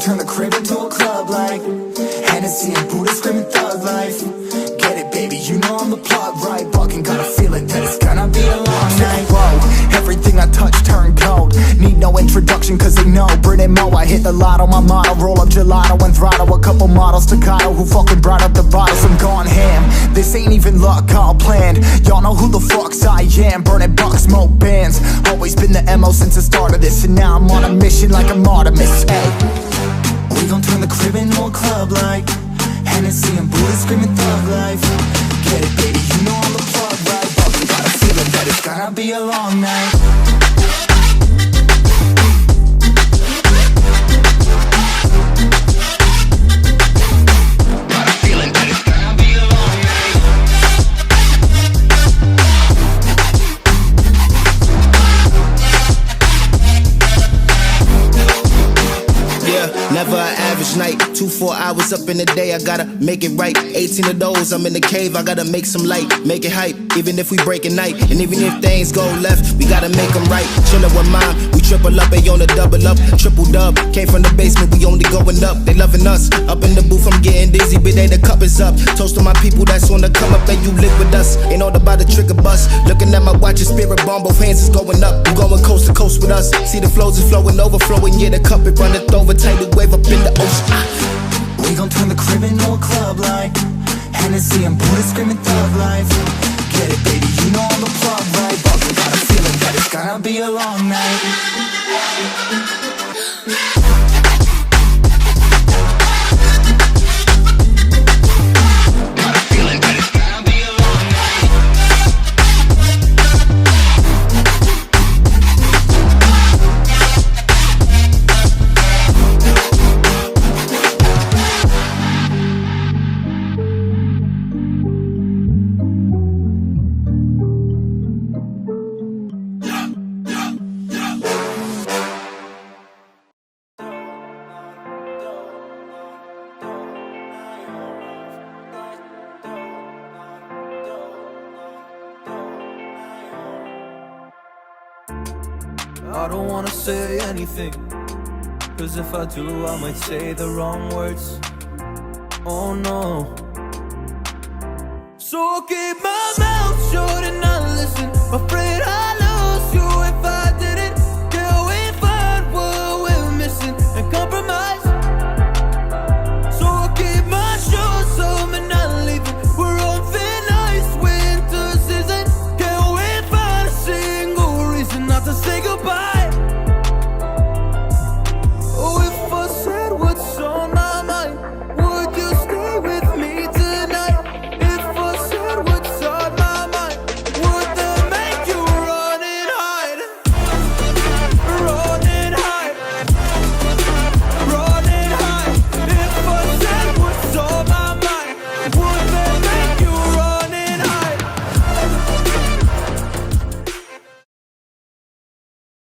turn the crib into a club like Hennessy and Buddha screaming thug life. Get it, baby, you know I'm the plug, right? Fucking got a feeling that it's gonna be a long night. Whoa, everything I touch turn cold. Need no introduction cause they know Brit and Mo, I hit the lotto, my motto. Roll up gelato and throttle a couple models staccato who fucking brought up the bottles. I'm gone ham, this ain't even luck, all planned. Y'all know who the fucks I am. Burning bucks, smoke bands. Always been the MO since the start of this. And now I'm on a mission like I'm Artemis. Hey, we gon' turn the crib into a club like Hennessy and Buddha screaming thug life. Get it, baby, you know I'm the plug, right? Fucking got a feeling that it's gonna be a long night. Never an average night, 2-4 hours up in the day, I gotta make it right. 18 of those, I'm in the cave, I gotta make some light, make it hype, even if we break a night. And even if things go left, we gotta make them right. Chillin' with mine, we triple up, they on the double up, triple dub. Came from the basement, we only going up, they loving us. Up in the booth, I'm getting dizzy, but they the cup is up. Toast to my people that's on the come up, and you live with us. Ain't all about the trigger bus. Looking at my watch, your spirit bomb, both hands is going up. You going coast to coast with us. See the flows is flowing, overflowing, yeah, the cup it runneth over, tidal wave up in the ocean. We gon' turn the crib into a club like Hennessy and Buddha screaming thug life. Get it, baby, you know I'm the plug, right? But we got a feeling that it's gonna be a long night. I don't wanna say anything, cause if I do I might say the wrong words. Oh no. So I'll keep my mouth shut and not listen. Afraid I